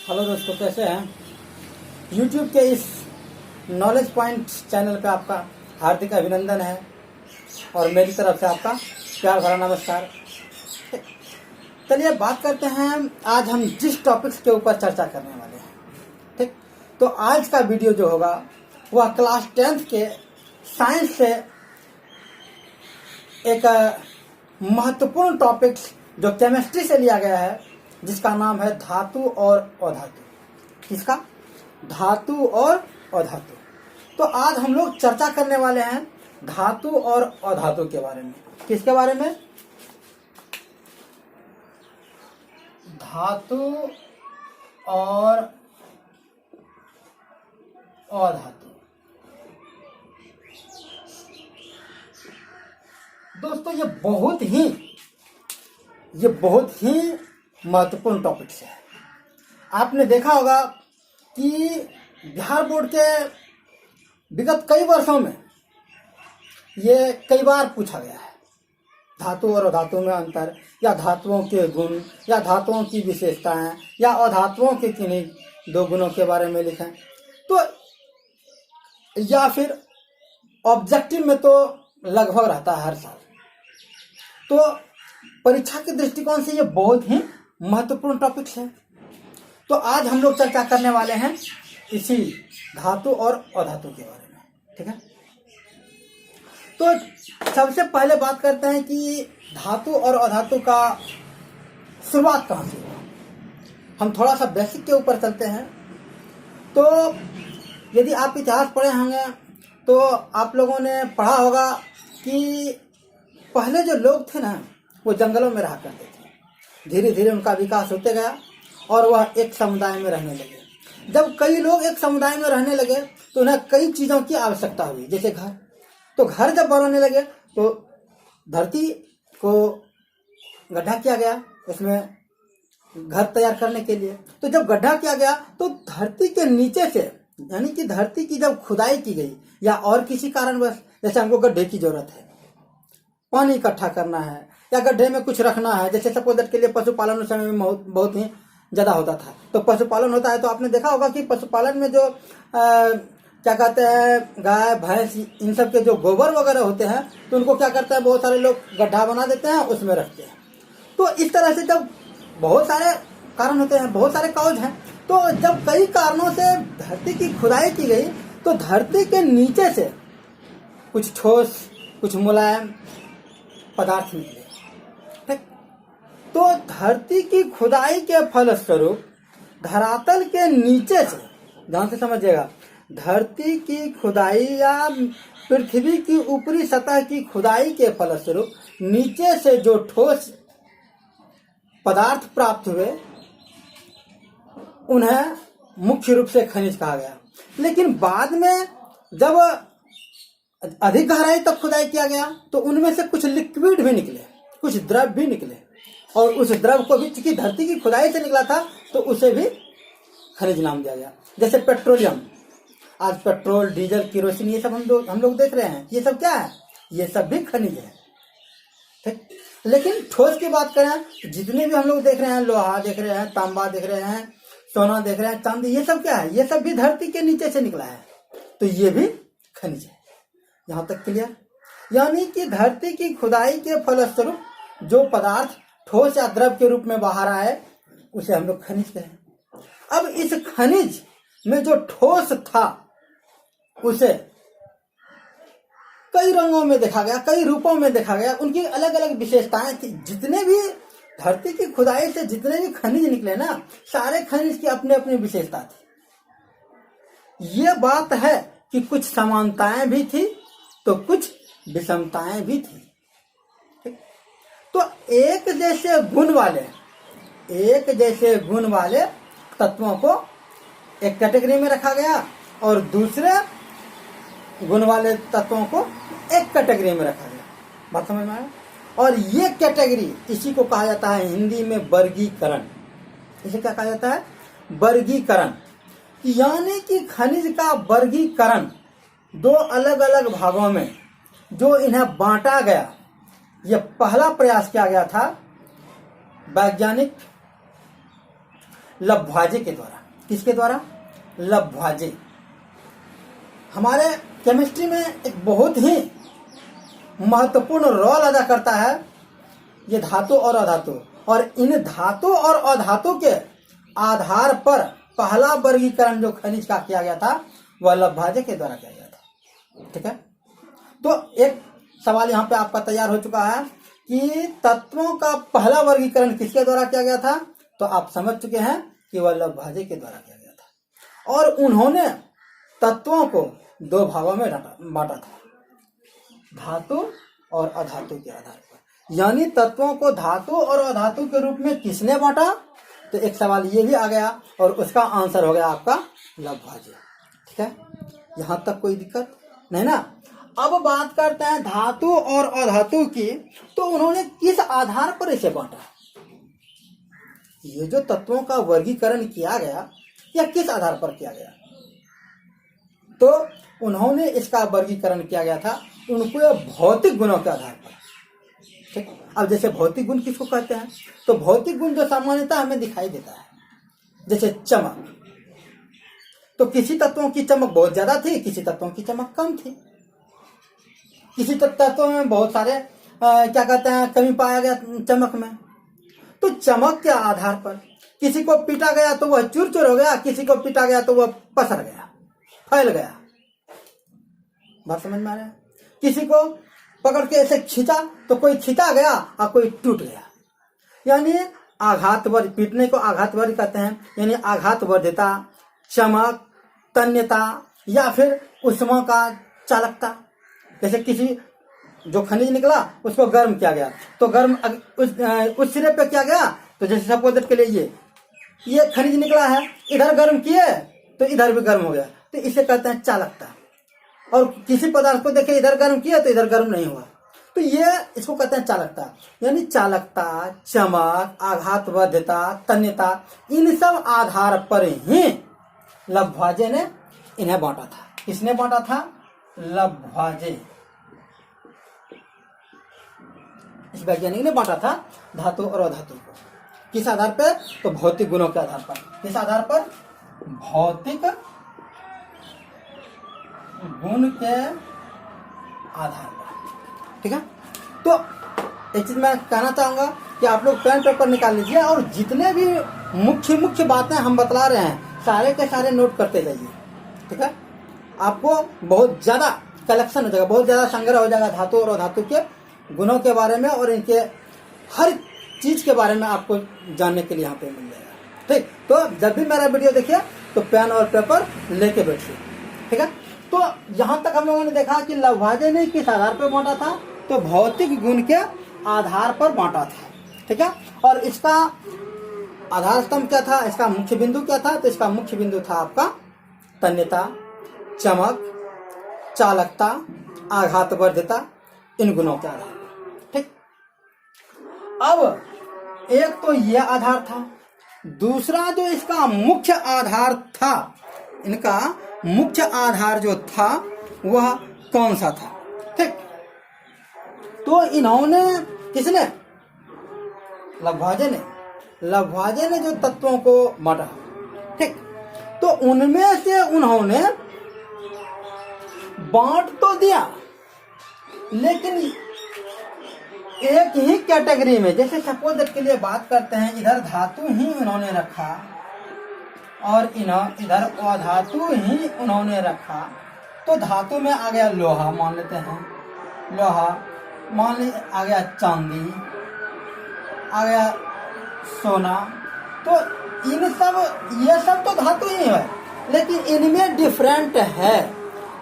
Hello दोस्तों, कैसे हैं। YouTube के इस नॉलेज पॉइंट चैनल पे आपका हार्दिक अभिनंदन है और मेरी तरफ से आपका प्यार भरा नमस्कार। चलिए बात करते हैं आज हम जिस टॉपिक्स के ऊपर चर्चा करने वाले हैं। ठीक, तो आज का वीडियो जो होगा वह क्लास 10th के साइंस से एक महत्वपूर्ण टॉपिक्स जो केमिस्ट्री से लिया गया है, जिसका नाम है धातु और अधातु। किसका? धातु और अधातु। तो आज हम लोग चर्चा करने वाले हैं धातु और अधातु के बारे में। किसके बारे में? धातु और अधातु। दोस्तों ये बहुत ही महत्वपूर्ण टॉपिक्स है। आपने देखा होगा कि बिहार बोर्ड के विगत कई वर्षों में ये कई बार पूछा गया है, धातु और अधातु में अंतर, या धातुओं के गुण, या धातुओं की विशेषताएं, या अधातुओं के किन्हीं दो गुणों के बारे में लिखें। तो या फिर ऑब्जेक्टिव में तो लगभग रहता है हर साल। तो परीक्षा के दृष्टिकोण से ये बहुत ही महत्वपूर्ण टॉपिक्स है। तो आज हम लोग चर्चा करने वाले हैं इसी धातु और अधातु के बारे में। ठीक है, तो सबसे पहले बात करते हैं कि धातु और अधातु का शुरुआत कहाँ से हुआ। हम थोड़ा सा बेसिक के ऊपर चलते हैं। तो यदि आप इतिहास पढ़े होंगे तो आप लोगों ने पढ़ा होगा कि पहले जो लोग थे ना, वो जंगलों में रहा करते थे। धीरे धीरे उनका विकास होते गया और वह एक समुदाय में रहने लगे। जब कई लोग एक समुदाय में रहने लगे तो उन्हें कई चीज़ों की आवश्यकता हुई, जैसे घर। तो घर जब बनाने लगे तो धरती को गड्ढा किया गया उसमें घर तैयार करने के लिए। तो जब गड्ढा किया गया तो धरती के नीचे से, यानी कि धरती की जब खुदाई की गई या और किसी कारणवश, जैसे हमको गड्ढे की जरूरत है, पानी इकट्ठा करना है या गड्ढे में कुछ रखना है, जैसे सपोज दैट के लिए पशुपालन उस समय में बहुत ही ज़्यादा होता था। तो पशुपालन होता है तो आपने देखा होगा कि पशुपालन में जो क्या कहते हैं, गाय भैंस इन सब के जो गोबर वगैरह होते हैं, तो उनको क्या करते हैं, बहुत सारे लोग गड्ढा बना देते हैं, उसमें रखते हैं। तो इस तरह से जब बहुत सारे कारण होते हैं, बहुत सारे काउज हैं, तो जब कई कारणों से धरती की खुदाई की गई तो धरती के नीचे से कुछ ठोस, कुछ मुलायम पदार्थ निकले। ठीक, तो धरती की खुदाई के फलस्वरूप धरातल के नीचे से, ध्यान से समझिएगा, धरती की खुदाई या पृथ्वी की ऊपरी सतह की खुदाई के फलस्वरूप नीचे से जो ठोस पदार्थ प्राप्त हुए उन्हें मुख्य रूप से खनिज कहा गया। लेकिन बाद में जब अधिक गहराई तक खुदाई किया गया तो उनमें से कुछ लिक्विड भी निकले, कुछ द्रव भी निकले, और उस द्रव को भी, चूंकि धरती की खुदाई से निकला था, तो उसे भी खनिज नाम दिया गया। जैसे पेट्रोलियम, आज पेट्रोल, डीजल, किरोसिन, ये सब हम लोग देख रहे हैं, ये सब क्या है? ये सब भी खनिज है। ठीक, लेकिन ठोस की बात करें, जितने भी हम लोग देख रहे हैं, लोहा देख रहे हैं, तांबा देख रहे हैं, सोना देख रहे हैं, चांदी, ये सब क्या है? ये सब भी धरती के नीचे से निकला है, तो ये भी खनिज है। यहाँ तक क्लियर? यानी कि धरती की खुदाई के फलस्वरूप जो पदार्थ ठोस या द्रव के रूप में बाहर आए उसे हम लोग खनिज कहें। अब इस खनिज में जो ठोस था उसे कई रंगों में देखा गया, कई रूपों में देखा गया, उनकी अलग अलग विशेषताएं थी। जितने भी धरती की खुदाई से जितने भी खनिज निकले ना, सारे खनिज की अपनी अपनी विशेषता थी। ये बात है कि कुछ समानताएं भी थी तो कुछ विषमताएं भी थी। ठीक? तो एक जैसे गुण वाले तत्वों को एक कैटेगरी में रखा गया और दूसरे गुण वाले तत्वों को एक कैटेगरी में रखा गया। बात समझ में आया? और ये कैटेगरी, इसी को कहा जाता है हिंदी में वर्गीकरण। इसे क्या कहा जाता है? वर्गीकरण। यानी कि खनिज का वर्गीकरण दो अलग अलग भागों में जो इन्हें बांटा गया, यह पहला प्रयास किया गया था वैज्ञानिक लभ्वाजे के द्वारा। किसके द्वारा? लभ्वाजे। हमारे केमिस्ट्री में एक बहुत ही महत्वपूर्ण रोल अदा करता है ये धातु और अधातु, और इन धातु और अधातु के आधार पर पहला वर्गीकरण जो खनिज का किया गया था वह लभ्वाजे के द्वारा किया गया था। ठीक है, तो एक सवाल यहाँ पे आपका तैयार हो चुका है कि तत्वों का पहला वर्गीकरण किसके द्वारा किया गया था, तो आप समझ चुके हैं कि वह लभ्वाजे के द्वारा किया गया था। और उन्होंने तत्वों को दो भागों में बांटा था, धातु और अधातु के आधार पर। यानी तत्वों को धातु और अधातु के रूप में किसने बांटा, तो एक सवाल ये भी आ गया और उसका आंसर हो गया आपका लभ्वाजे। ठीक है, यहां तक कोई दिक्कत नहीं ना। अब बात करते हैं धातु और अधातु की, तो उन्होंने किस आधार पर इसे बांटा? ये जो तत्वों का वर्गीकरण किया गया या किस आधार पर किया गया, तो उन्होंने इसका वर्गीकरण किया गया था उनको भौतिक गुणों के आधार पर। ठीक, अब जैसे भौतिक गुण किसको कहते हैं, तो भौतिक गुण जो सामान्यतः हमें दिखाई देता है, जैसे चमक, तो किसी तत्वों की चमक बहुत ज्यादा थी, किसी तत्वों की चमक कम थी। किसी तत्वों में बहुत सारे क्या कहते हैं कमी पाया गया चमक में, तो चमक के आधार पर किसी को पीटा गया तो वह चूर चूर हो गया, किसी को पीटा गया तो वह पसर गया, फैल गया। बात समझ में आ रहा है? किसी को पकड़ के ऐसे खींचा तो कोई खींचा गया और कोई टूट गया। यानी आघातवर्ग, पीटने को आघातवर्ग कहते हैं, यानी आघातवर्ध्यता, चमक, तन्यता या फिर उष्मा का चालकता। जैसे किसी जो खनिज निकला उसको गर्म किया गया तो गर्म उस सिरे पे किया गया, तो जैसे सपोज के लिए ये खनिज निकला है, इधर गर्म किए तो इधर भी गर्म हो गया, तो इसे कहते हैं चालकता। और किसी पदार्थ को देखे इधर गर्म किया तो इधर गर्म नहीं हुआ, तो ये इसको कहते हैं चालकता। यानी चालकता, चमक, आघातवर्ध्यता, तन्यता, इन सब आधार पर ही लभ्वाजे ने इन्हें बांटा था। किसने बांटा था? लभ्वाजे, इस वैज्ञानिक ने बांटा था धातु और अधातु को। किस आधार पर? तो भौतिक गुणों के आधार पर। किस आधार पर? भौतिक गुण के आधार पर। ठीक है, तो एक चीज मैं कहना चाहूंगा कि आप लोग पेन पेपर निकाल लीजिए और जितने भी मुख्य मुख्य बातें हम बतला रहे हैं सारे के सारे नोट करते जाइए। ठीक है, आपको बहुत ज्यादा कलेक्शन हो जाएगा, बहुत ज्यादा संग्रह हो जाएगा धातु और अधातु के गुणों के बारे में, और इनके हर चीज के बारे में आपको जानने के लिए यहाँ पे मिल जाएगा। ठीक, तो जब भी मेरा वीडियो देखिए तो पेन और पेपर लेके बैठिए। ठीक है, तो यहाँ तक हम लोगों ने देखा कि लभ्वाजे ने किस आधार पर बांटा था, तो भौतिक गुण के आधार पर बांटा था। ठीक है, और इसका आधार स्तंभ क्या था, इसका मुख्य बिंदु क्या था, तो इसका मुख्य बिंदु था आपका तन्यता, चमक, चालकता, आघातवर्ध्यता, इन गुणों के आधार पर। ठीक, अब एक तो यह आधार था, दूसरा जो इसका मुख्य आधार था, इनका मुख्य आधार जो था वह कौन सा था। ठीक, तो इन्होंने, किसने? लभ्वाजे ने जो तत्वों को बांटा, ठीक, तो उनमें से उन्होंने बांट तो दिया, लेकिन एक ही कैटेगरी में। जैसे सपोज के लिए बात करते हैं, इधर धातु ही उन्होंने रखा और इधर अधातु ही उन्होंने रखा, तो धातु में आ गया लोहा, मान लेते हैं लोहा, मान ली आ गया चांदी, आ गया सोना, तो इन सब, ये सब तो धातु ही है, लेकिन इनमें डिफरेंट है,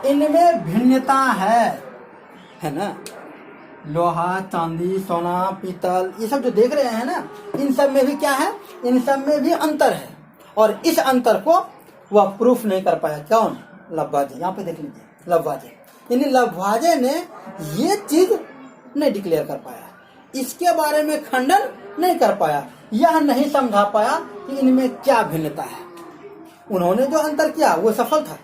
इनमें भिन्नता है ना। लोहा, चांदी, सोना, पीतल, ये सब जो देख रहे हैं ना, इन सब में भी क्या है, इन सब में भी अंतर है, और इस अंतर को वह प्रूफ नहीं कर पाया। कौन? लभ्वाजे। यहाँ पे देख लीजिए, लभ्वाजे, यानी लभ्वाजे ने ये चीज नहीं डिक्लेयर कर पाया, इसके बारे में खंडन नहीं कर पाया, यह नहीं समझा पाया कि इनमें क्या भिन्नता है। उन्होंने जो अंतर किया वो सफल था,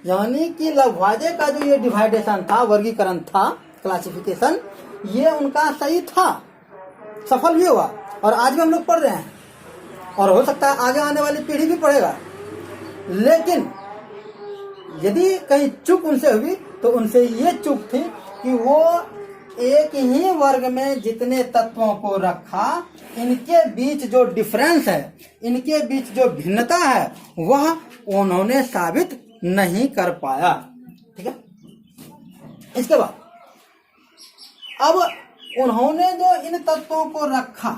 यानी कि लभ्वाजे का जो ये डिवाइडेशन था, वर्गीकरण था, क्लासिफिकेशन, ये उनका सही था, सफल भी हुआ, और आज भी हम लोग पढ़ रहे हैं, और हो सकता है आगे आने वाली पीढ़ी भी पढ़ेगा। लेकिन यदि कहीं चूक उनसे हुई तो उनसे ये चूक थी कि वो एक ही वर्ग में जितने तत्वों को रखा, इनके बीच जो डिफरेंस है, इनके बीच जो भिन्नता है, वह उन्होंने साबित नहीं कर पाया। ठीक है। इसके बाद अब उन्होंने जो इन तत्वों को रखा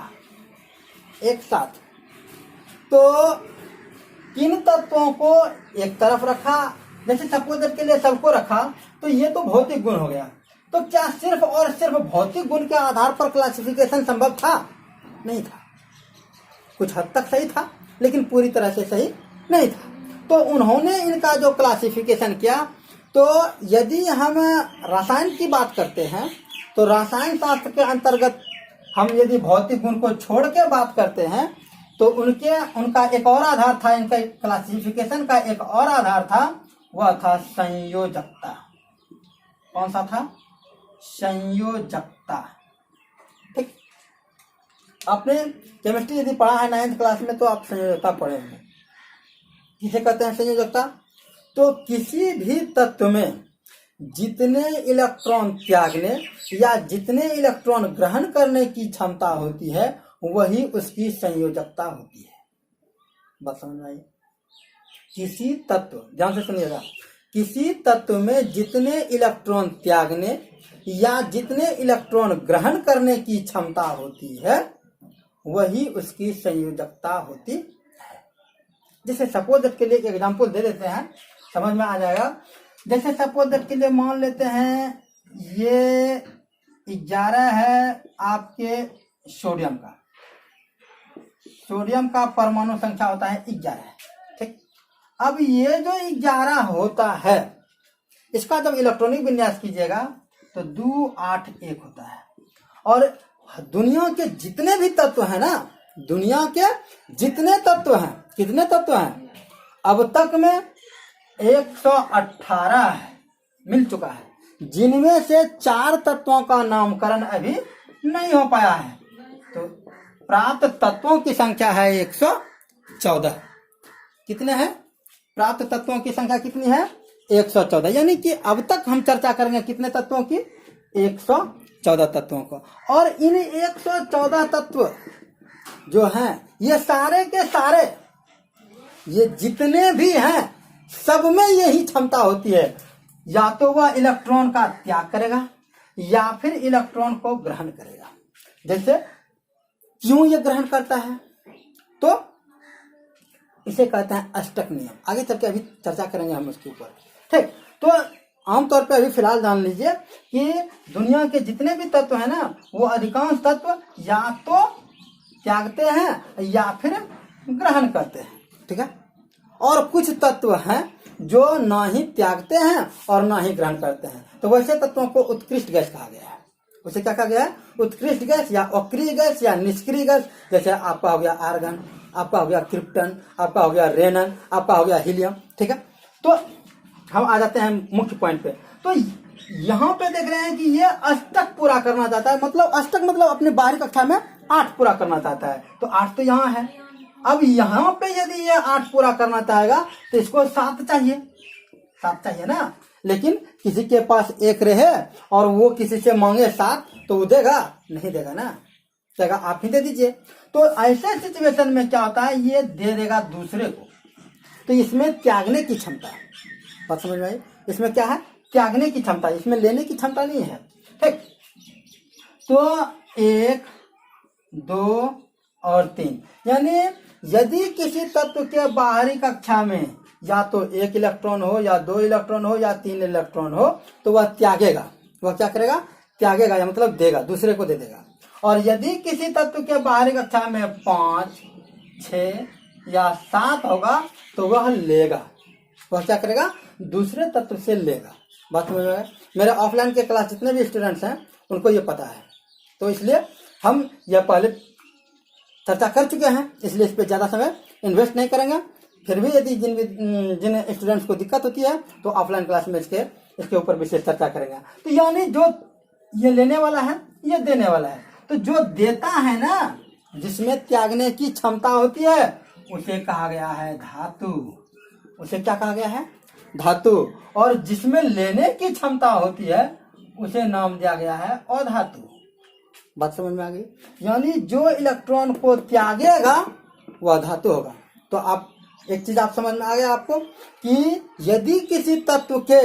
एक साथ, तो किन तत्वों को एक तरफ रखा, जैसे सपोज के लिए सबको रखा, तो ये तो भौतिक गुण हो गया। तो क्या सिर्फ और सिर्फ भौतिक गुण के आधार पर क्लासिफिकेशन संभव था? नहीं था। कुछ हद तक सही था, लेकिन पूरी तरह से सही नहीं था। तो उन्होंने इनका जो क्लासिफिकेशन किया, तो यदि हम रसायन की बात करते हैं तो रसायन शास्त्र के अंतर्गत हम यदि भौतिक गुण को छोड़ के बात करते हैं तो उनका एक और आधार था, इनका क्लासिफिकेशन का एक और आधार था, वह था संयोजकता। कौन सा था? संयोजकता। ठीक। आपने केमिस्ट्री यदि पढ़ा है 9th क्लास में तो आप संयोजकता पढ़े होंगे। किसे कहते हैं संयोजकता? तो किसी भी तत्व में जितने इलेक्ट्रॉन त्यागने या जितने इलेक्ट्रॉन ग्रहण करने की क्षमता होती है, वही उसकी संयोजकता होती है। बात समझ में आई? किसी तत्व, ध्यान से सुनिएगा, किसी तत्व में जितने इलेक्ट्रॉन त्यागने या जितने इलेक्ट्रॉन ग्रहण करने की क्षमता होती है, वही उसकी संयोजकता होती है। जैसे सपोज दैट के लिए एक एग्जांपल दे देते हैं, समझ में आ जाएगा। जैसे सपोज दैट के लिए मान लेते हैं ये 11 है आपके सोडियम का। सोडियम का परमाणु संख्या होता है 11। ठीक। अब ये जो 11 होता है, इसका जब इलेक्ट्रॉनिक विन्यास कीजिएगा तो 2 8 1 होता है। और दुनिया के जितने भी तत्व हैं ना, दुनिया के जितने तत्व हैं, कितने तत्व हैं अब तक में 118 है, मिल चुका है, जिनमें से 4 तत्वों का नामकरण अभी नहीं हो पाया है। तो प्राप्त तत्वों की संख्या है 114। कितने हैं? प्राप्त तत्वों की संख्या कितनी है? 114। यानी कि अब तक हम चर्चा करेंगे कितने तत्वों की? 114 तत्वों को। और इन 114 तत्व जो हैं, ये सारे के सारे, ये जितने भी हैं, सब में यही क्षमता होती है, या तो वह इलेक्ट्रॉन का त्याग करेगा या फिर इलेक्ट्रॉन को ग्रहण करेगा। जैसे क्यों ये ग्रहण करता है? तो इसे कहते हैं अष्टक नियम। आगे चल के अभी चर्चा करेंगे हम उसके ऊपर। ठीक। तो आमतौर पे अभी फिलहाल जान लीजिए कि दुनिया के जितने भी तत्व है ना, वो अधिकांश तत्व या तो त्यागते हैं या फिर ग्रहण करते हैं। ठीक है। और कुछ तत्व हैं जो ना ही त्यागते हैं और ना ही ग्रहण करते हैं। तो वैसे तत्वों को उत्कृष्ट गैस कहा गया है। उसे क्या कहा गया है? उत्कृष्ट गैस या अक्रिय गैस या निष्क्रिय गैस। जैसे आपका हो गया आर्गन, आपका हो गया क्रिप्टन, आपका हो गया रेनन, आपका हो गया हीलियम। ठीक है। तो हम आ जाते हैं मुख्य पॉइंट पे। तो यहाँ पे देख रहे हैं कि ये अष्टक पूरा करना चाहता है। मतलब अष्टक मतलब अपनी बाहरी कक्षा में 8 पूरा करना चाहता है। तो 8 तो यहाँ है। अब यहाँ पे यदि ये 8 पूरा करना चाहेगा तो इसको 7 चाहिए। 7 चाहिए ना। लेकिन किसी के पास 1 रहे और वो किसी से मांगे 7, तो वो देगा? नहीं देगा ना। कहेगा आप ही दे दीजिए। तो ऐसे सिचुएशन में क्या होता है? ये दे देगा दूसरे को। तो इसमें त्यागने की क्षमता है। बात समझ में आई? इसमें क्या है? त्यागने की क्षमता। इसमें लेने की क्षमता नहीं है। ठीक। तो 1 2 और 3, यानी यदि किसी तत्व के बाहरी कक्षा में या तो 1 इलेक्ट्रॉन हो या 2 इलेक्ट्रॉन हो या 3 इलेक्ट्रॉन हो, तो वह त्यागेगा। वह क्या करेगा? त्यागेगा, या मतलब देगा, दूसरे को दे देगा। और यदि किसी तत्व के बाहरी कक्षा में 5 6 या 7 होगा तो वह लेगा। वह क्या करेगा? दूसरे तत्व से लेगा। बात समझ में? मेरे ऑफलाइन के क्लास जितने भी स्टूडेंट्स हैं उनको ये पता है। तो इसलिए हम यह पहले चर्चा कर चुके हैं, इसलिए इस पर ज्यादा समय इन्वेस्ट नहीं करेंगे। फिर भी यदि जिन स्टूडेंट्स को दिक्कत होती है तो ऑफलाइन क्लास में इसके ऊपर विशेष चर्चा करेंगे। तो यानी जो ये लेने वाला है, ये देने वाला है। तो जो देता है ना, जिसमें त्यागने की क्षमता होती है उसे कहा गया है धातु। उसे क्या कहा गया है? धातु। और जिसमें लेने की क्षमता होती है उसे नाम दिया गया है अधातु। बात समझ में आ गई? यानी जो इलेक्ट्रॉन को त्यागेगा वह धातु होगा। तो आप एक चीज आप समझ में आ गया आपको कि यदि किसी तत्व के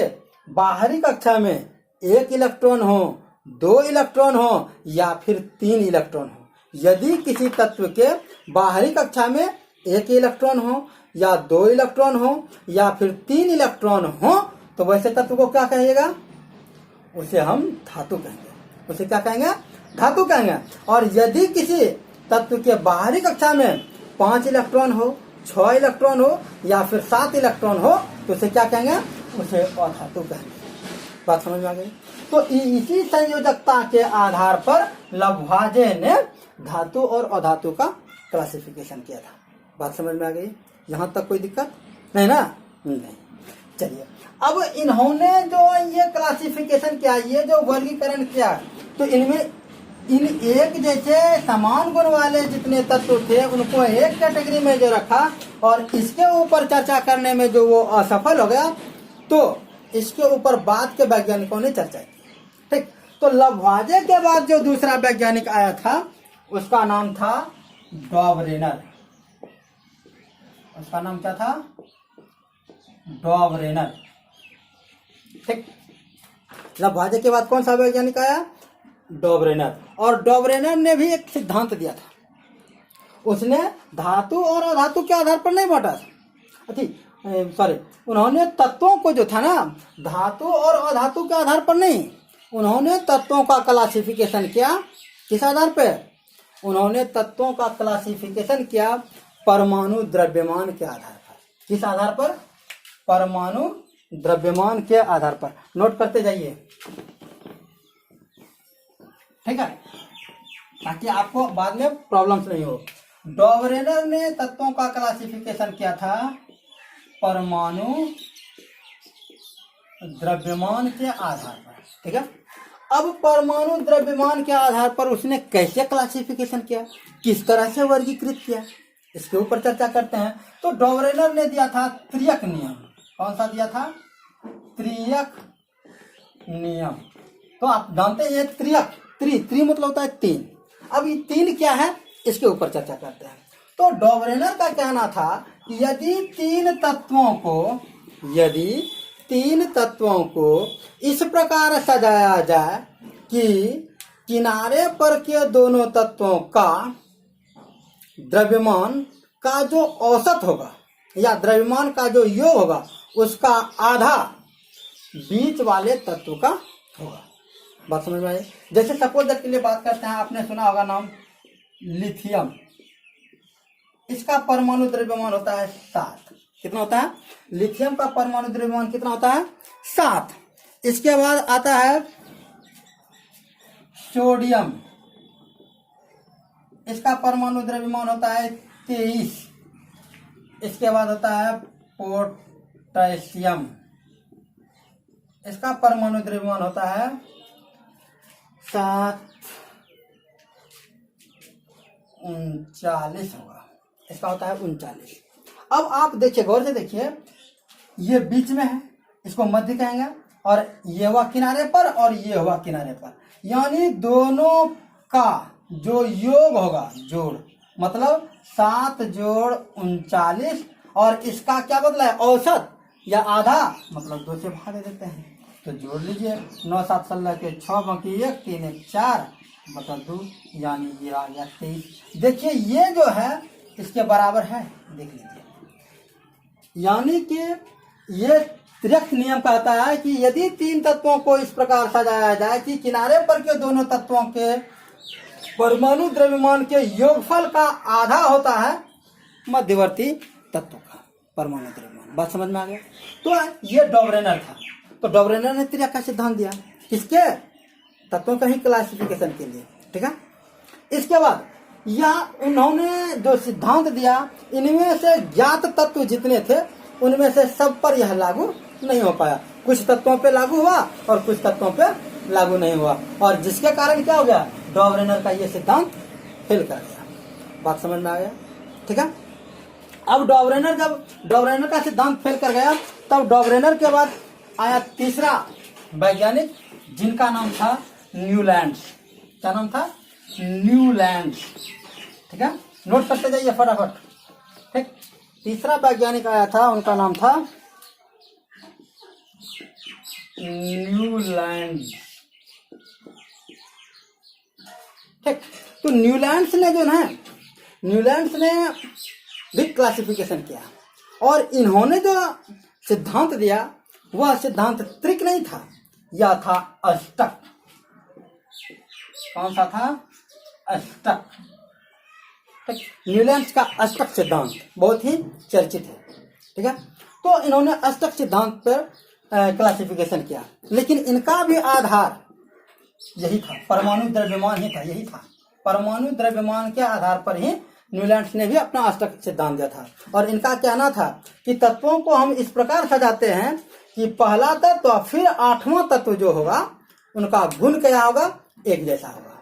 बाहरी कक्षा में एक इलेक्ट्रॉन हो, दो इलेक्ट्रॉन हो या फिर तीन इलेक्ट्रॉन हो, यदि किसी तत्व के बाहरी कक्षा में एक इलेक्ट्रॉन हो या दो इलेक्ट्रॉन हो या फिर तीन इलेक्ट्रॉन हो तो वैसे तत्व को क्या कहिएगा? उसे हम धातु कहेंगे। उसे क्या कहेंगे? धातु कहेंगे। और यदि किसी तत्व के बाहरी कक्षा में 5 इलेक्ट्रॉन हो, 6 इलेक्ट्रॉन हो या फिर 7 इलेक्ट्रॉन हो तो उसे क्या कहेंगे? उसे अधातु कहेंगे। बात समझ में आ गई? तो इसी संयोजकता के आधार पर लब्वाजे ने धातु और अधातु का क्लासिफिकेशन किया था। बात समझ में आ गई? यहाँ तक कोई दिक्कत नहीं ना? नहीं। चलिए, अब इन्होंने जो ये क्लासिफिकेशन किया, ये जो वर्गीकरण किया, तो इनमें इन एक जैसे समान गुण वाले जितने तत्व थे उनको एक कैटेगरी में जो रखा और इसके ऊपर चर्चा करने में जो वो असफल हो गया तो इसके ऊपर बाद के वैज्ञानिकों ने चर्चा की। ठीक, तो लब्वाजे के बाद जो दूसरा वैज्ञानिक आया था उसका नाम था डॉबरेनर। उसका नाम क्या था? डॉबरेनर। ठीक, लब्वाजे के बाद कौन सा वैज्ञानिक आया? डॉबरेनर। और डॉबरेनर ने भी एक सिद्धांत दिया था। उसने धातु और अधातु के आधार पर नहीं बांटा था। उन्होंने तत्वों को जो था ना, धातु और अधातु के आधार पर नहीं, उन्होंने तत्वों का क्लासिफिकेशन किया। किस आधार पे? उन्होंने तत्वों का क्लासिफिकेशन किया परमाणु द्रव्यमान के आधार पर। किस आधार पर? परमाणु द्रव्यमान के आधार पर। नोट करते जाइए, ठीक है, ताकि आपको बाद में प्रॉब्लम्स नहीं हो। डॉबरेनर ने तत्वों का क्लासिफिकेशन किया था परमाणु द्रव्यमान के आधार पर। ठीक है, अब परमाणु द्रव्यमान के आधार पर उसने कैसे क्लासिफिकेशन किया, किस तरह से वर्गीकृत किया, इसके ऊपर चर्चा करते हैं। तो डॉबरेनर ने दिया था त्रियक नियम। कौन सा दिया था? त्रियक नियम। तो आप जानते हैं त्रियक, त्रि मतलब होता है तीन। अब ये तीन क्या है इसके ऊपर चर्चा करते हैं। तो डॉबरेनर का कहना था कि यदि तीन तत्वों को इस प्रकार सजाया जाए कि किनारे पर के दोनों तत्वों का द्रव्यमान का जो औसत होगा या द्रव्यमान का जो योग होगा उसका आधा बीच वाले तत्व का होगा। बात समझ में आई? जैसे सपोज के लिए बात करते हैं, आपने सुना होगा नाम लिथियम। इसका परमाणु द्रव्यमान होता है 7। कितना होता है? लिथियम का परमाणु द्रव्यमान कितना होता है? 7। इसके बाद आता है सोडियम। इसका परमाणु द्रव्यमान होता है 23। इसके बाद होता है पोटेशियम। इसका परमाणु द्रव्यमान होता है 7, 39 होगा। इसका होता है 39। अब आप देखिए, गौर से देखिए, ये बीच में है, इसको मध्य कहेंगे, और ये हुआ किनारे पर और ये हुआ किनारे पर, यानी दोनों का जो योग होगा, जोड़, मतलब 7 जोड़ 39, और इसका क्या बदला है? औसत या आधा, मतलब 2 से भाग देते हैं। तो जोड़ लीजिए, 9 7 16 के 6 बाकी 1 3 1 4 बटा 2, यानी ये आ गया 23। देखिए ये जो है इसके बराबर है, देख लीजिए। यानी कि ये त्रियक नियम कहता है कि यदि तीन तत्वों को इस प्रकार सजाया जाए कि किनारे पर के दोनों तत्वों के परमाणु द्रव्यमान के योगफल का आधा होता है मध्यवर्ती तत्वों का परमाणु द्रव्यमान। बात समझ में आ गया? तो ये डॉबरेनर था। तो डॉबरेनर ने त्रियक का सिद्धांत दिया, किसके? तत्वों का ही क्लासिफिकेशन के लिए। ठीक है, इसके बाद यह उन्होंने जो सिद्धांत दिया, इनमें से ज्ञात तत्व जितने थे उनमें से सब पर यह लागू नहीं हो पाया। कुछ तत्वों पे लागू हुआ और कुछ तत्वों पे लागू नहीं हुआ, और जिसके कारण क्या हो गया? डॉबरेनर का यह सिद्धांत फेल कर गया। बात समझ में आ गया? ठीक है। अब डॉबरेनर, जब डॉबरेनर का सिद्धांत फेल कर गया, तब डॉबरेनर के बाद आया तीसरा वैज्ञानिक, जिनका नाम था न्यूलैंड्स। क्या नाम था? न्यूलैंड्स। ठीक है, नोट करते जाइए फटाफट। ठीक, तीसरा वैज्ञानिक आया था, उनका नाम था न्यूलैंड्स। ठीक, तो न्यूलैंड्स ने जो है, न्यूलैंड्स ने भी क्लासिफिकेशन किया, और इन्होंने जो सिद्धांत दिया वह सिद्धांत त्रिक नहीं था, यह था अष्टक। कौन सा था? अष्टक। ठीक, न्यूलैंड्स का अष्टक सिद्धांत बहुत ही चर्चित है। ठीक है, तो इन्होंने अष्टक सिद्धांत पर क्लासिफिकेशन किया, लेकिन इनका भी आधार यही था, परमाणु द्रव्यमान ही था, यही था। परमाणु द्रव्यमान के आधार पर ही न्यूलैंड्स ने भी अपना अष्टक सिद्धांत दिया था। और इनका कहना था कि तत्वों को हम इस प्रकार सजाते हैं कि पहला तत्व फिर आठवां तत्व जो होगा उनका गुण क्या होगा? एक जैसा होगा।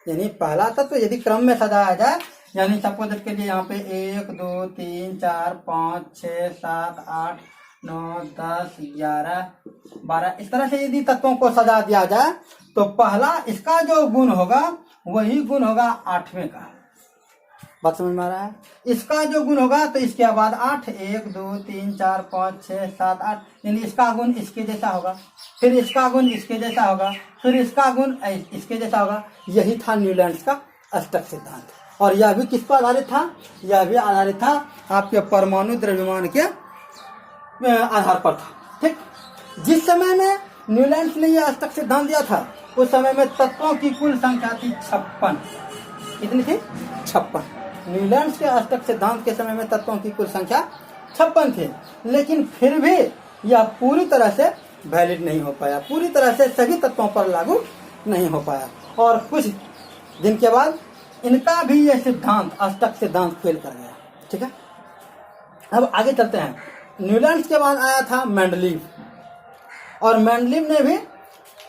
यानी पहला तत्व यदि क्रम में सजाया जाए, यानी सपोज के लिए यहाँ पे 1 2 3 4 5 6 7 8 9 10 11 12 इस तरह से यदि तत्वों को सजा दिया जाए, तो पहला इसका जो गुण होगा वही गुण होगा आठवें का। बात समझ में आ रहा है? इसका जो गुण होगा तो इसके बाद 8 1 2 3 4 5 6 7 8, यानी इसका गुण इसके जैसा होगा, फिर इसका गुण इसके जैसा होगा, फिर इसका गुण इसके जैसा होगा। यही था न्यूलैंड्स का अष्टक सिद्धांत। और यह भी किस पर आधारित था? यह भी आधारित था आपके परमाणु द्रव्यमान के आधार पर था। ठीक, जिस समय में न्यूलैंड्स ने यह अष्टक सिद्धांत दिया था, उस समय में तत्वों की कुल संख्या थी 56। कितनी थी? 56। न्यूलैंड्स के अष्टक सिद्धांत के समय में तत्वों की कुल संख्या 56 थी, लेकिन फिर भी यह पूरी तरह से वैलिड नहीं हो पाया, पूरी तरह से सभी तत्वों पर लागू नहीं हो पाया। और कुछ दिन के बाद इनका भी यह सिद्धांत, अष्टक सिद्धांत फेल कर गया। ठीक है, अब आगे चलते हैं। न्यूलैंड्स के बाद आया था मेंडलीव, और मेंडलीव ने भी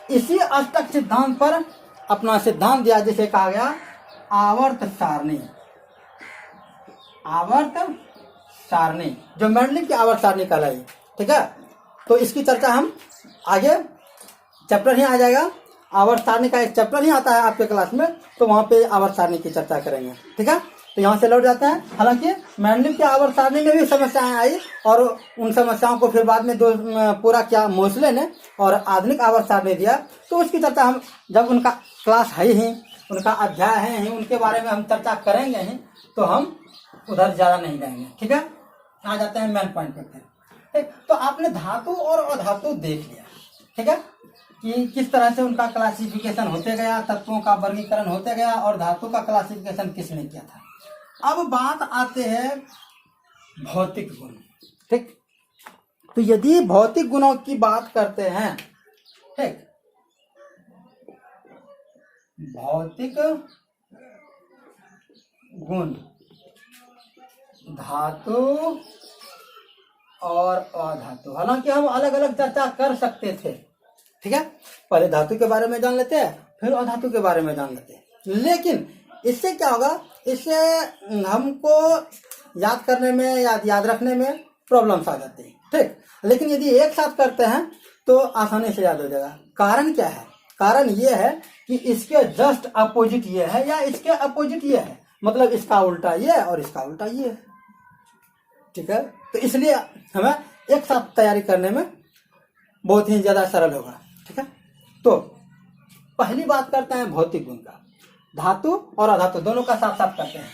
इसी अष्टक सिद्धांत पर अपना सिद्धांत दिया, जिसे कहा गया आवर्त सारणी। आवर्त सारणी, जो मेंडलीव की आवर्त सारणी कहलाई। ठीक है, तो इसकी चर्चा हम आगे चैप्टर ही आ जाएगा, आवर्त सारणी का एक चैप्टर ही आता है आपके क्लास में, तो वहां पे आवर्त सारणी की चर्चा करेंगे। ठीक है, तो यहाँ से लौट जाते हैं। हालांकि मेंडलीव की आवर्त सारणी में भी समस्याएं आई, और उन समस्याओं को फिर बाद में पूरा किया मोसले ने, और आधुनिक आवर्त सारणी दिया। तो उसकी चर्चा हम जब उनका क्लास है ही, उनका अध्याय है ही, उनके बारे में हम चर्चा करेंगे ही, तो हम उधर ज्यादा नहीं जाएंगे। ठीक है, आ जाते हैं मेन पॉइंट पे। ठीक, तो आपने धातु और अधातु देख लिया। ठीक है, कि किस तरह से उनका क्लासिफिकेशन होते गया, तत्वों का वर्गीकरण होते गया, और धातु का क्लासिफिकेशन किसने किया था। अब बात आते हैं भौतिक गुण। ठीक, तो यदि भौतिक गुणों की बात करते हैं, ठीक, भौतिक गुण धातु और अधातु, हालांकि हम अलग अलग चर्चा कर सकते थे। ठीक है, पहले धातु के बारे में जान लेते हैं, फिर अधातु के बारे में जान लेते हैं। लेकिन इससे क्या होगा, इससे हमको याद करने में, याद रखने में प्रॉब्लम्स आ जाती है। ठीक, लेकिन यदि एक साथ करते हैं तो आसानी से याद हो जाएगा। कारण क्या है? कारण ये है कि इसके जस्ट अपोजिट ये है, या इसके अपोजिट ये है, मतलब इसका उल्टा ये है और इसका उल्टा ये है। ठीक है, तो इसलिए हमें एक साथ तैयारी करने में बहुत ही ज्यादा सरल होगा। ठीक है, तो पहली बात करते हैं भौतिक गुण का। धातु और अधातु दोनों का साथ साथ करते हैं।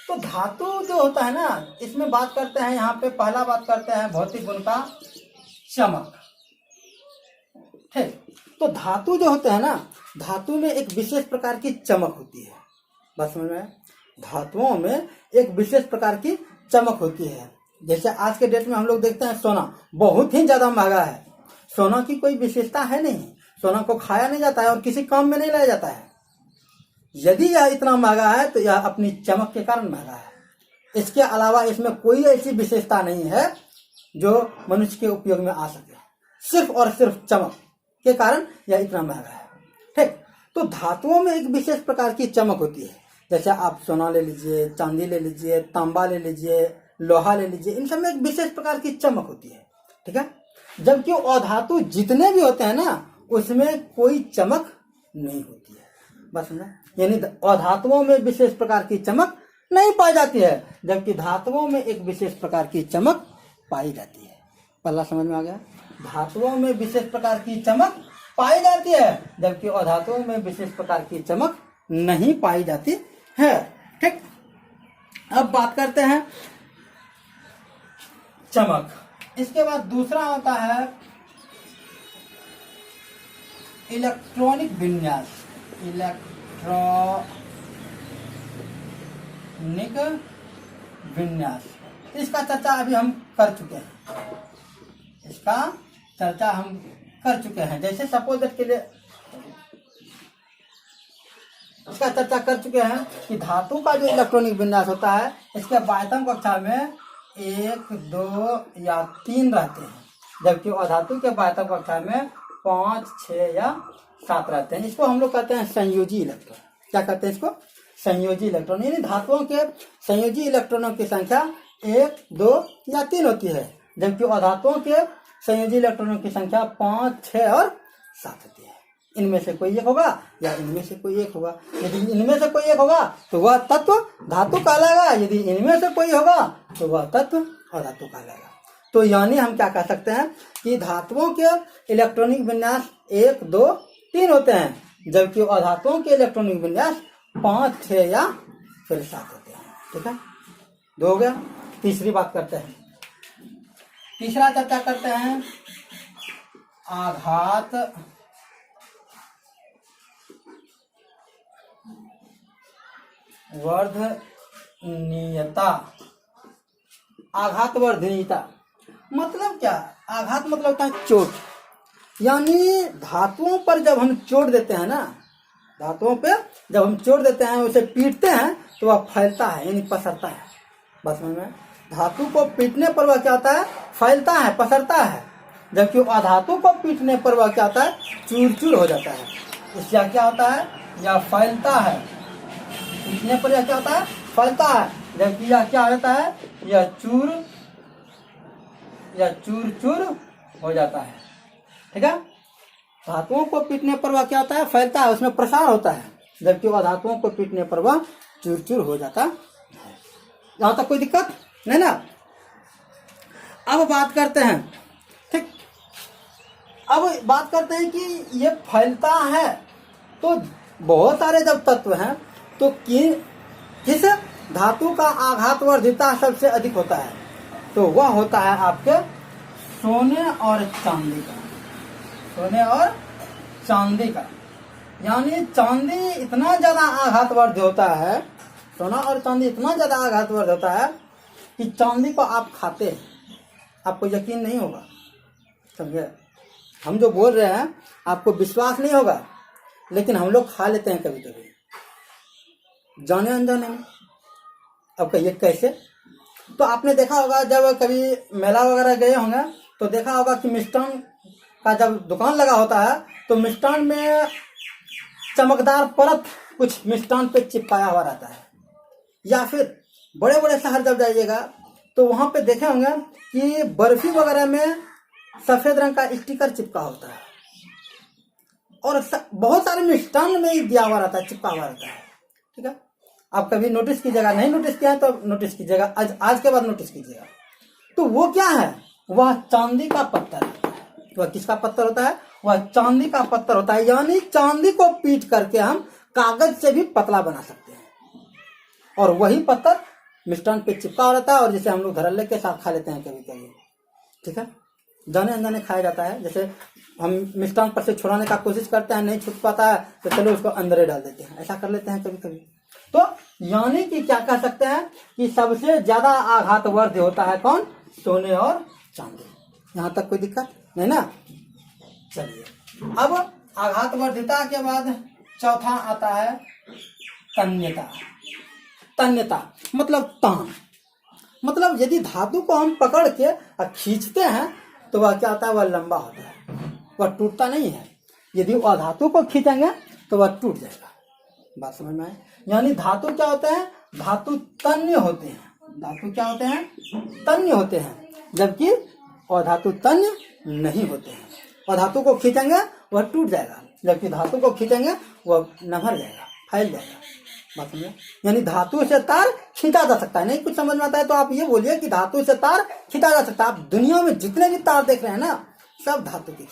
तो धातु जो होता है ना, इसमें बात करते हैं, यहाँ पे पहला बात करते हैं भौतिक गुण का चमक। ठीक, तो धातु जो होते हैं ना, धातु में एक विशेष प्रकार की चमक होती है। बस में धातुओं में एक विशेष प्रकार की चमक होती है। जैसे आज के डेट में हम लोग देखते हैं सोना बहुत ही ज्यादा महंगा है। सोना की कोई विशेषता है नहीं, सोना को खाया नहीं जाता है और किसी काम में नहीं लाया जाता है। यदि यह इतना महंगा है तो यह अपनी चमक के कारण महंगा है। इसके अलावा इसमें कोई ऐसी विशेषता नहीं है जो मनुष्य के उपयोग में आ सके, सिर्फ और सिर्फ चमक के कारण यह इतना महंगा है। ठीक, तो धातुओं में एक विशेष प्रकार की चमक होती है। जैसे आप सोना ले लीजिए, चांदी ले लीजिए, तांबा ले लीजिए, लोहा ले लीजिए, इन सब में एक विशेष प्रकार की चमक होती है, ठीक है। जबकि अधातु जितने भी होते हैं ना, उसमें कोई चमक नहीं होती है, बस समझा। यानी अधातुओं में विशेष प्रकार की चमक नहीं पाई जाती है, जबकि धातुओं में एक विशेष प्रकार की चमक पाई जाती है। पहला समझ में आ गया। धातुओं में विशेष प्रकार की चमक पाई जाती है, जबकि अधातुओं में विशेष प्रकार की चमक नहीं पाई जाती है, ठीक। अब बात करते हैं चमक। इसके बाद दूसरा होता है इलेक्ट्रॉनिक विन्यास। इलेक्ट्रॉनिक विन्यास, इसका चर्चा अभी हम कर चुके हैं, इसका चर्चा हम कर चुके हैं। जैसे सपोज दैट के लिए इसका चर्चा कर चुके हैं कि धातु का जो इलेक्ट्रॉनिक विन्यास होता है, इसके बाह्यतम कक्षा में 1, 2 या 3 रहते हैं, जबकि अधातु के बाह्यतम कक्षा में 5, 6 या 7 रहते हैं। इसको हम लोग कहते हैं संयोजी इलेक्ट्रॉन। क्या कहते हैं इसको? संयोजी इलेक्ट्रॉन। यानी धातुओं के संयोजी इलेक्ट्रॉनों की संख्या 1, 2 या 3 होती है, जबकि अधातुओं के संयोजी इलेक्ट्रॉनों की संख्या 5, 6 और 7 होती है। इनमें से कोई एक होगा या इनमें से कोई एक होगा। यदि इनमें से कोई एक होगा तो वह तत्व धातु कहलाएगा, यदि इनमें से कोई होगा तो वह तत्व अधातु कहलाएगा। तो यानी हम क्या कह सकते हैं कि धातुओं के इलेक्ट्रॉनिक विन्यास 1, 2, 3 होते हैं, जबकि अधातुओं के इलेक्ट्रॉनिक विन्यास 5, 6 या फिर 7 होते हैं, ठीक है। 2 हो गया। तीसरी बात करते हैं, तीसरा चर्चा करते हैं आघात वर्धनीयता। आघात वर्धनीयता मतलब क्या? आघात मतलब होता है चोट। यानी धातुओं पर जब हम चोट देते हैं ना, धातुओं पे जब हम चोट देते हैं, उसे पीटते हैं तो वह फैलता है, यानी पसरता है। बस में धातु को पीटने पर वह क्या होता है? फैलता है, पसरता है। जबकि अधातु को पीटने पर वह क्या होता है? चूर चूर हो जाता है। इससे क्या होता है? यह फैलता है। पीटने पर यह क्या होता है? फैलता है। जबकि यह क्या होता है? यह चूर चूर हो जाता है, ठीक है। धातुओं को पीटने पर वह क्या होता है? फैलता है, उसमें प्रसार होता है। जबकि वह धातुओं को पीटने पर वह चूर चूर हो जाता है। यहाँ तक कोई दिक्कत नहीं ना। अब बात करते हैं, ठीक, अब बात करते हैं कि ये फैलता है तो बहुत सारे जब तत्व हैं तो किस धातु का आघात वर्धिता सबसे अधिक होता है? तो वह होता है आपके सोने और चांदी का। सोने और चांदी का, यानी चांदी इतना ज्यादा आघातवर्ध होता है, सोना और चांदी इतना ज्यादा आघातवर्ध होता है कि चांदी को आप खाते हैं, आपको यकीन नहीं होगा, समझे। हम जो बोल रहे हैं आपको विश्वास नहीं होगा, लेकिन हम लोग खा लेते हैं कभी कभी, जाने अनजाने में। अब कहिए कैसे? तो आपने देखा होगा जब कभी मेला वगैरह गए होंगे तो देखा होगा कि मिष्ठान का जब दुकान लगा होता है तो मिष्ठान में चमकदार परत कुछ मिष्ठान पे चिपकाया हुआ रहता है। या फिर बड़े बड़े शहर जब जाइएगा तो वहां पे देखे होंगे कि बर्फी वगैरह में सफेद रंग का स्टिकर चिपका होता है, और बहुत सारे मिष्ठान में ही दिया हुआ रहता है, चिपका हुआ रहता है, ठीक है। आप कभी नोटिस कीजिएगा, नहीं नोटिस किया है तो नोटिस कीजिएगा, आज के बाद नोटिस कीजिएगा। तो वो क्या है? वह चांदी का पत्थर है। वह किसका पत्थर होता है? वह चांदी का पत्थर होता है। यानी चांदी को पीट करके हम कागज से भी पतला बना सकते हैं, और वही पत्थर मिष्ठान पे चिपका रहता है, और जिसे हम लोग धरल्ले के साथ खा लेते हैं कभी कभी, ठीक है। जाने अनजाने खाया जाता है। जैसे हम मिष्ठान पर से छुड़ाने का कोशिश करते हैं, नहीं छूट पाता है तो चलो उसको अंदर ही डाल देते हैं, ऐसा कर लेते हैं कभी कभी। तो यानी कि क्या कह सकते हैं कि सबसे ज्यादा आघातवर्ध होता है कौन? सोने और चांदी। यहाँ तक कोई दिक्कत नहीं ना। चलिए, अब आघातवर्धिता के बाद चौथा आता है तन्यता। तन्यता मतलब तान। मतलब यदि धातु को हम पकड़ के खींचते हैं तो वह क्या होता है? वह लंबा होता है, वह टूटता नहीं है। यदि वह धातु को खींचेंगे तो वह टूट जाएगा, बात समझ में आए? यानी धातु क्या होते हैं? धातु तन्य होते हैं। धातु क्या होते हैं? तन्य होते हैं, जबकि अधातु तन्य नहीं होते हैं। अधातु को खींचेंगे वह टूट जाएगा, जबकि धातु को खींचेंगे वह नभर जाएगा, फैल जाएगा। बात समझे? यानी धातु से तार खींचा जा सकता है। नहीं कुछ समझ में आता है तो आप ये बोलिए कि धातु से तार खींचा जा सकता है। आप दुनिया में जितने भी तार देख रहे हैं ना, सब धातु के।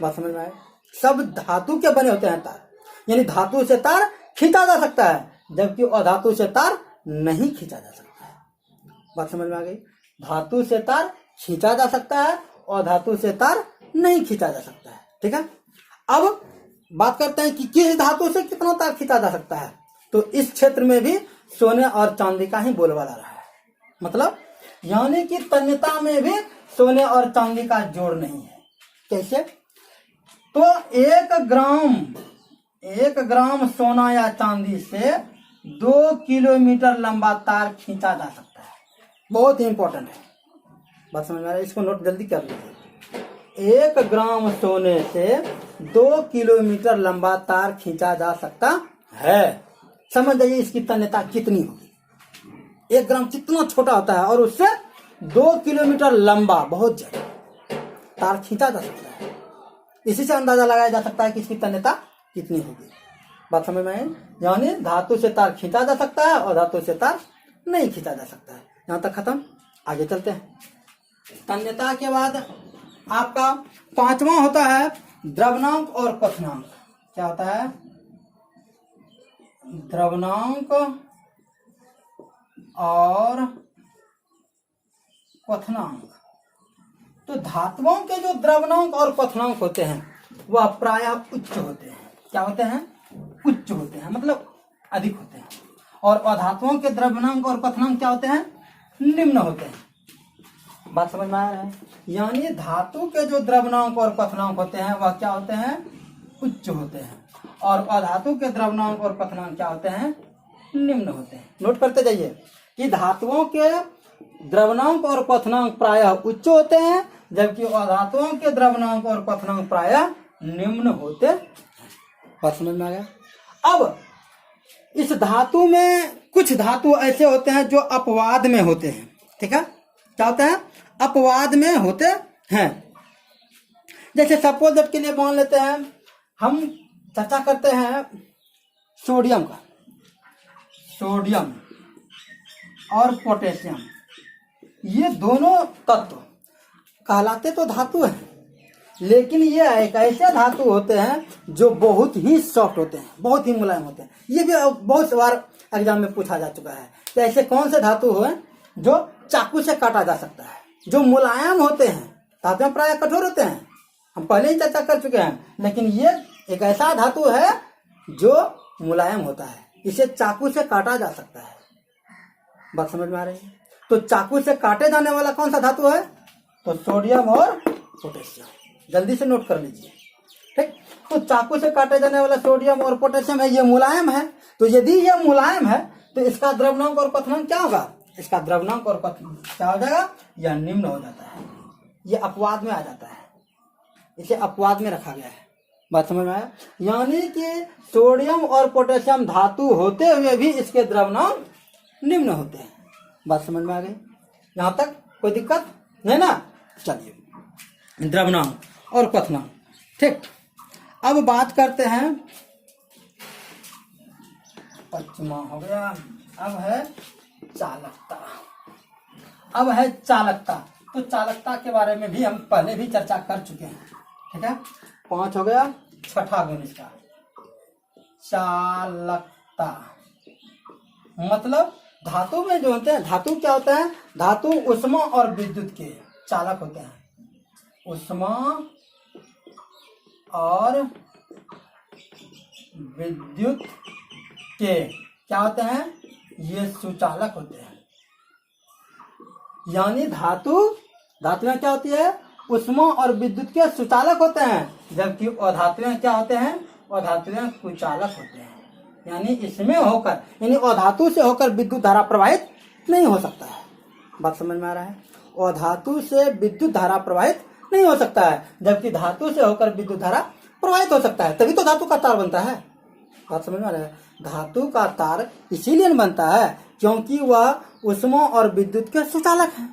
बात समझ में आए? सब धातु के बने होते हैं तार। यानी धातु से तार खींचा जा सकता है, जबकि अधातु से तार नहीं खींचा जा सकता है। बात समझ में आ गई? धातु से तार खींचा जा सकता है और धातु से तार नहीं खींचा जा सकता है। ठीक है, अब बात करते हैं कि किस धातु से कितना तार खींचा जा सकता है। तो इस क्षेत्र में भी सोने और चांदी का ही बोलबाला रहा है। मतलब यानी कि तन्यता में भी सोने और चांदी का जोड़ नहीं है। कैसे? तो 1 ग्राम सोना या चांदी से 2 किलोमीटर लंबा तार खींचा जा सकता है। बहुत ही इंपॉर्टेंट है। बात समझ में आ रहा है? इसको नोट जल्दी कर लीजिए। 1 ग्राम सोने से 2 किलोमीटर लंबा तार खींचा जा सकता है। समझ जाइए इसकी तन्यता कितनी होगी। 1 ग्राम कितना छोटा होता है और उससे 2 किलोमीटर लंबा, बहुत ज्यादा तार खींचा जा सकता है। इसी से अंदाजा लगाया जा सकता है कि इसकी तन्यता कितनी होगी। बात समझ में आई? यानी धातु से तार खींचा जा सकता है और धातु से तार नहीं खींचा जा सकता है। यहां तक खत्म। आगे चलते हैं। तन्यता के बाद आपका 5वां होता है द्रवनांक और क्वथनांक। क्या होता है? द्रवनांक और क्वथनांक। तो धातुओं के जो द्रवनांक और क्वथनांक होते हैं वह प्रायः उच्च होते हैं। क्या होते हैं? उच्च होते हैं, मतलब अधिक होते हैं। और अधातुओं के द्रव्यनांक और क्वथनांक क्या होते हैं? निम्न होते हैं। बात समझ में आ रहा है? यानी धातु के जो द्रव्यनांक और क्वथनांक होते हैं वह क्या होते हैं? उच्च होते हैं। और अधातु के द्रव्यनांक और क्वथनांक क्या होते हैं? निम्न होते हैं। नोट करते जाइए कि धातुओं के द्रव्यनांक और क्वथनांक प्रायः उच्च होते हैं, जबकि अधातुओं के द्रव्यनांक और क्वथनांक प्रायः निम्न होते हैं। बात समझ में आ गया? अब इस धातु में कुछ धातु ऐसे होते हैं जो अपवाद में होते हैं। ठीक है, क्या होता है? अपवाद में होते हैं। जैसे सपोज दैट के लिए मान लेते हैं, हम चर्चा करते हैं सोडियम का। सोडियम और पोटेशियम, ये दोनों तत्व कहलाते तो धातु हैं, लेकिन ये एक ऐसे धातु होते हैं जो बहुत ही सॉफ्ट होते हैं, बहुत ही मुलायम होते हैं। ये भी बहुत बार एग्जाम में पूछा जा चुका है कि ऐसे कौन से धातु हैं जो चाकू से काटा जा सकता है, जो मुलायम होते हैं। धातु प्राय कठोर होते हैं, हम पहले ही चर्चा कर चुके हैं, लेकिन ये एक ऐसा धातु है जो मुलायम होता है, इसे चाकू से काटा जा सकता है। बात समझ में आ रही है? तो चाकू से काटे जाने वाला कौन सा धातु है? तो सोडियम और पोटेशियम। जल्दी से नोट कर लीजिए। ठीक, तो चाकू से काटे जाने वाला सोडियम और पोटेशियम है, ये मुलायम है। तो यदि ये मुलायम है तो इसका द्रव्यनांक और क्वथनांक क्या होगा? इसका द्रव्यनांक और क्वथनांक क्या हो जाएगा? यह निम्न हो जाता है। ये अपवाद में आ जाता है, इसे अपवाद में रखा गया है। बात समझ में आया? यानी कि सोडियम और पोटेशियम धातु होते हुए भी इसके द्रव्यनांक निम्न होते हैं। बात समझ में आ गई? यहां तक कोई दिक्कत नहीं ना? चलिए, द्रव्यनांक और क्वथनांक। ठीक, अब बात करते हैं, 5वां हो गया। अब है चालकता। अब है चालकता। तो चालकता के बारे में भी हम पहले भी चर्चा कर चुके हैं। ठीक है, 5 हो गया। 6ठा गुण इसका चालकता। मतलब धातु में जो होते हैं, धातु क्या होता है? धातु उष्मा और विद्युत के चालक होते हैं। उष्मा और विद्युत के क्या होते हैं? ये सुचालक होते हैं। यानी धातु में क्या होती है? उष्मा और विद्युत के सुचालक होते हैं, जबकि अधातुएं क्या होते हैं? अधातुएं कुचालक होते हैं। यानी इसमें होकर, यानी अधातु से होकर विद्युत धारा प्रवाहित नहीं हो सकता है। बात समझ में आ रहा है? अधातु से विद्युत धारा प्रवाहित नहीं हो सकता है, जबकि धातु से होकर विद्युत धारा प्रवाहित हो सकता है। तभी तो धातु का तार बनता है। बात समझ में आ रहा है? धातु का तार इसीलिए बनता है क्योंकि वह ऊष्मा और विद्युत के सुचालक है,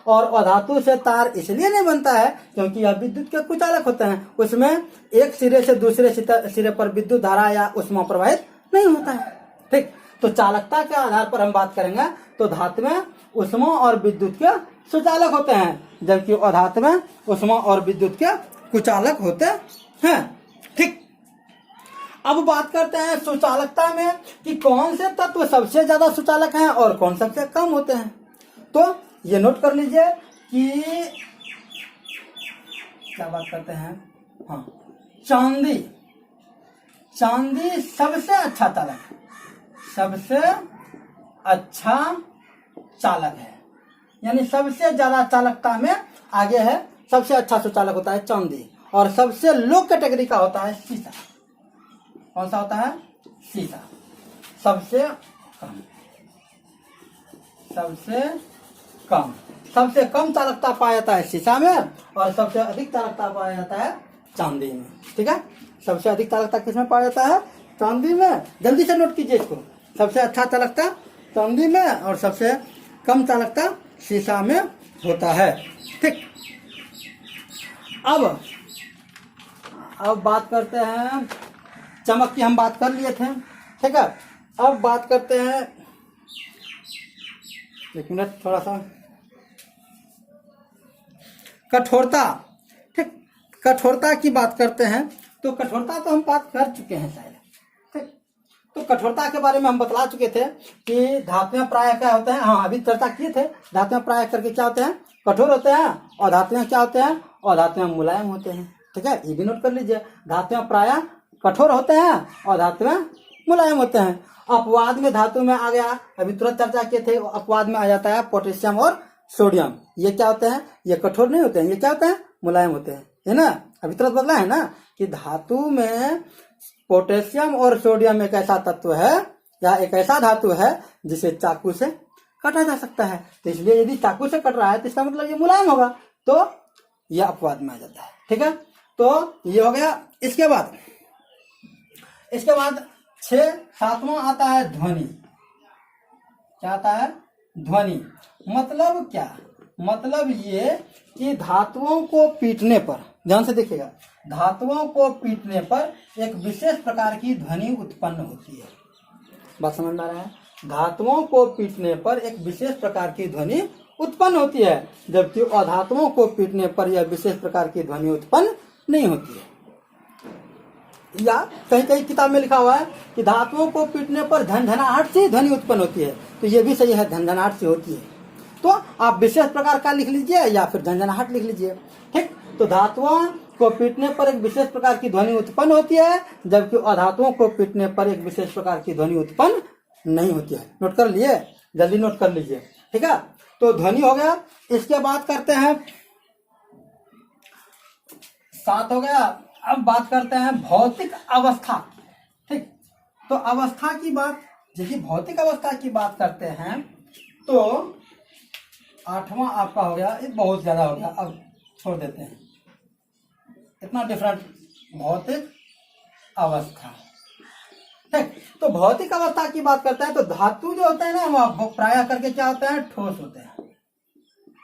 और अधातु से तार इसलिए नहीं बनता है क्योंकि यह विद्युत के कुचालक होते हैं। उसमें एक सिरे से दूसरे सिरे पर विद्युत धारा या ऊष्मा प्रवाहित नहीं होता है। ठीक, तो चालकता के आधार पर हम बात करेंगे तो धातु में ऊष्मा और विद्युत के सुचालक होते हैं, जबकि अधातु में ऊष्मा और विद्युत के कुचालक होते हैं। ठीक, अब बात करते हैं सुचालकता में कि कौन से तत्व सबसे ज्यादा सुचालक हैं और कौन सबसे कम होते हैं। तो ये नोट कर लीजिए कि क्या बात करते हैं, हाँ, चांदी सबसे अच्छा चालक है, सबसे अच्छा चालक है, यानी सबसे ज्यादा चालकता में आगे है। सबसे अच्छा सुचालक होता है चांदी, और सबसे लो कैटेगरी का होता है शीशा। कौन सा होता है? शीशा। सबसे कम चालकता पाया जाता है शीशा में, और सबसे अधिक चालकता पाया जाता है चांदी में। ठीक है, सबसे अधिक चालकता किसमें पाया जाता है? चांदी में। जल्दी से नोट कीजिए इसको, सबसे अच्छा चालकता चांदी में और सबसे कम चालकता शीशा में होता है। ठीक, अब बात करते हैं चमक की, हम बात कर लिए थे। ठीक है, अब बात करते हैं, एक मिनट, थोड़ा सा, कठोरता। ठीक, कठोरता की बात करते हैं तो कठोरता तो हम बात कर चुके हैं शायद। ठीक, तो कठोरता के बारे में हम बतला चुके थे कि धातुएं प्रायः क्या होते हैं। हाँ, अभी चर्चा किए थे, धातुएं प्रायः करके क्या होते हैं? कठोर होते हैं, और धातुएं क्या होते हैं? और धातुएं मुलायम होते हैं। ठीक है, ये भी नोट कर लीजिए, धातुएं प्रायः कठोर होते हैं और धातुएं मुलायम होते हैं। अपवाद में धातु में आ गया, अभी तुरंत चर्चा किए थे, अपवाद में आ जाता है पोटेशियम और सोडियम। ये क्या होते हैं? ये कठोर नहीं होते हैं, ये क्या होते हैं? मुलायम होते हैं, है ना। अभी तुरंत बदला है ना कि धातु में पोटेशियम और सोडियम एक ऐसा तत्व है या एक ऐसा धातु है जिसे चाकू से काटा जा सकता है। तो इसलिए यदि चाकू से कट रहा है तो इसका मतलब ये मुलायम होगा, तो यह अपवाद में आ जाता है। ठीक है, तो ये हो गया। इसके बाद 7वां आता है ध्वनि। क्या आता है? ध्वनि। मतलब क्या? मतलब ये कि धातुओं को पीटने पर, ध्यान से देखिएगा, धातुओं को पीटने पर एक विशेष प्रकार की ध्वनि उत्पन्न होती है। बात समझ में आ रहा है? धातुओं को पीटने पर एक विशेष प्रकार की ध्वनि उत्पन्न होती है, जबकि अधातुओं को पीटने पर यह विशेष प्रकार की ध्वनि उत्पन्न नहीं होती है। या कहीं कहीं किताब में लिखा हुआ है कि धातुओं को पीटने पर झनझनाहट से ध्वनि उत्पन्न होती है, तो ये भी सही है, झनझनाहट से होती है। तो आप विशेष प्रकार का लिख लीजिए या फिर झनझनाहट लिख लीजिए। ठीक, तो धातुओं को पीटने पर एक विशेष प्रकार की ध्वनि उत्पन्न होती है, जबकि अधातुओं को पीटने पर एक विशेष प्रकार की ध्वनि उत्पन्न नहीं होती है। नोट कर लिए? जल्दी नोट कर लीजिए। ठीक है, तो ध्वनि हो गया। इसके बाद करते हैं 7 हो गया। अब बात करते हैं भौतिक अवस्था। ठीक, तो अवस्था की बात, देखिए भौतिक अवस्था की बात करते हैं तो 8वां आपका हो गया, ये बहुत ज्यादा हो गया, अब छोड़ देते हैं, इतना डिफरेंट। भौतिक अवस्था। ठीक, तो भौतिक अवस्था की बात करते हैं तो धातु जो होते हैं ना, वह प्रायः करके क्या होते हैं? ठोस होते हैं।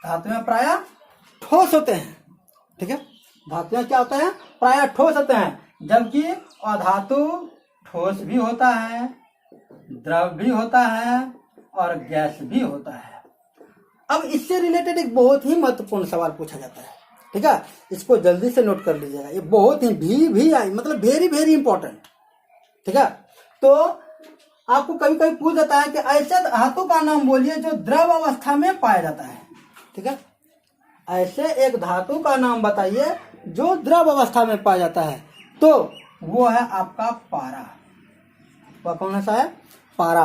धातु में प्रायः ठोस होते हैं। ठीक है, धातुएं क्या होते हैं? प्रायः ठोस होते हैं, जबकि अधातु ठोस भी होता है, द्रव भी होता है और गैस भी होता है। अब इससे रिलेटेड एक बहुत ही महत्वपूर्ण सवाल पूछा जाता है। ठीक है, इसको जल्दी से नोट कर लीजिएगा, ये बहुत ही मतलब वेरी वेरी इंपॉर्टेंट। ठीक है, तो आपको कभी कभी पूछ जाता है कि ऐसे धातु का नाम बोलिए जो द्रव अवस्था में पाया जाता है। ठीक है, ऐसे एक धातु का नाम बताइए जो द्रव अवस्था में पाया जाता है, तो वो है आपका पारा। वह कौन सा है? पारा।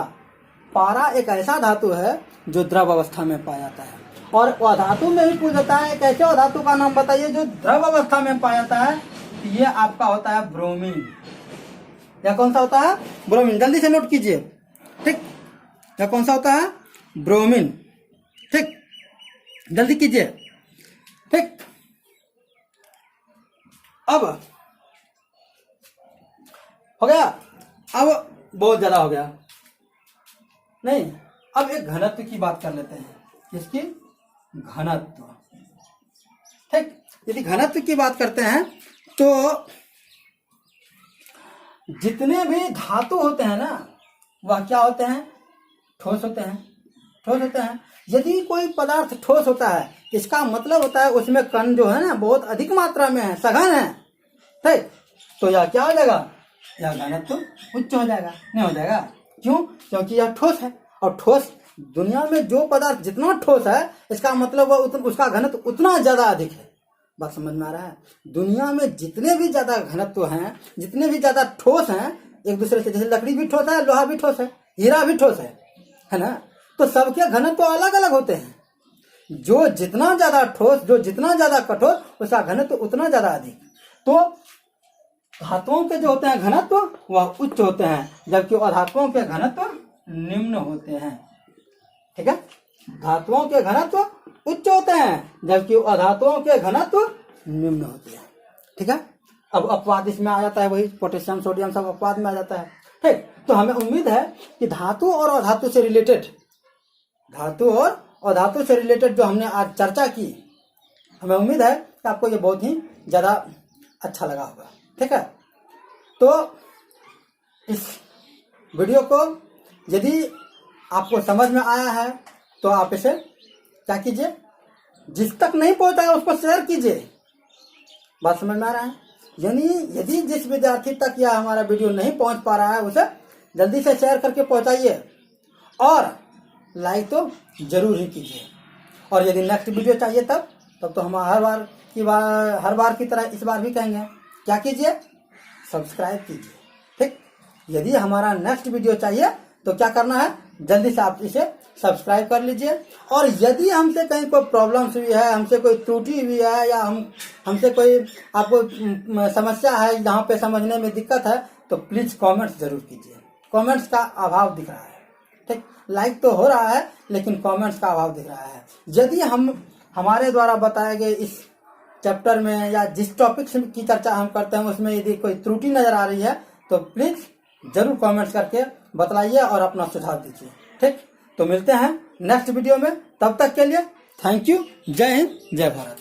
पारा एक ऐसा धातु है जो द्रव अवस्था में पाया जाता है। और अधातु में भी पूछ जाता है, एक ऐसे अधातु का नाम बताइए जो द्रव अवस्था में पाया जाता है, ये आपका होता है ब्रोमीन। यह कौन सा होता है? ब्रोमीन। जल्दी से नोट कीजिए। ठीक, यह कौन सा होता है? ब्रोमीन। ठीक, जल्दी कीजिए। ठीक, अब हो गया। अब बहुत ज्यादा हो गया, नहीं, अब एक घनत्व की बात कर लेते हैं। किसकी? घनत्व। ठीक, यदि घनत्व की बात करते हैं तो जितने भी धातु होते हैं ना, वह क्या होते हैं? ठोस होते हैं। ठोस होते हैं। यदि कोई पदार्थ ठोस होता है, इसका मतलब होता है उसमें कण जो है ना बहुत अधिक मात्रा में है, सघन है। ठीक, तो यह क्या हो जाएगा? यह घनत्व उच्च हो जाएगा। नहीं हो जाएगा, क्यों? क्योंकि यह ठोस है, और ठोस दुनिया में जो पदार्थ जितना ठोस है, इसका मतलब वह उसका घनत्व उतना ज्यादा अधिक है। बात समझ में आ रहा है? दुनिया में जितने भी ज्यादा घनत्व हैं, जितने भी ज्यादा ठोस हैं एक दूसरे से, जैसे लकड़ी भी ठोस है, लोहा भी ठोस है, हीरा भी ठोस है ना, तो सबके घनत्व अलग अलग होते हैं। जो जितना ज्यादा ठोस, जो जितना ज्यादा कठोर, उसका घनत्व उतना ज्यादा अधिक। तो धातुओं के जो होते हैं घनत्व वह उच्च होते हैं, जबकि अधातुओं के घनत्व निम्न होते हैं। ठीक है, धातुओं के घनत्व उच्च होते हैं, जबकि अधातुओं के घनत्व निम्न होते हैं। ठीक है, अब अपवाद इसमें आ जाता है, वही पोटेशियम सोडियम सब अपवाद में आ जाता है। ठीक, तो हमें उम्मीद है कि धातु और अधातु से रिलेटेड, धातु और अधातु से रिलेटेड जो हमने आज चर्चा की, हमें उम्मीद है कि आपको ये बहुत ही ज्यादा अच्छा लगा होगा। ठीक है, तो इस वीडियो को यदि आपको समझ में आया है तो आप इसे क्या कीजिए, जिस तक नहीं पहुंचा है उसको शेयर कीजिए। बात समझ में आ रहा है? यानी यदि जिस विद्यार्थी तक यह हमारा वीडियो नहीं पहुंच पा रहा है, उसे जल्दी से शेयर करके पहुंचाइए, और लाइक तो जरूर ही कीजिए। और यदि नेक्स्ट वीडियो चाहिए तब तो हम हर बार की तरह इस बार भी कहेंगे, क्या कीजिए? सब्सक्राइब कीजिए। ठीक, यदि हमारा नेक्स्ट वीडियो चाहिए तो क्या करना है? जल्दी से आप इसे सब्सक्राइब कर लीजिए। और यदि हमसे कहीं कोई प्रॉब्लम्स हुई है, हमसे कोई त्रुटि हुई है, या हमसे कोई आपको समस्या है जहाँ पे समझने में दिक्कत है, तो प्लीज कमेंट्स जरूर कीजिए। कमेंट्स का अभाव दिख रहा है। ठीक, लाइक तो हो रहा है लेकिन कमेंट्स का अभाव दिख रहा है। यदि हमारे द्वारा बताए गए इस चैप्टर में या जिस टॉपिक की चर्चा हम करते हैं उसमें यदि कोई त्रुटि नजर आ रही है तो प्लीज जरूर कमेंट्स करके बतलाइए और अपना सुझाव दीजिए। ठीक, तो मिलते हैं नेक्स्ट वीडियो में, तब तक के लिए थैंक यू। जय हिंद, जय भारत।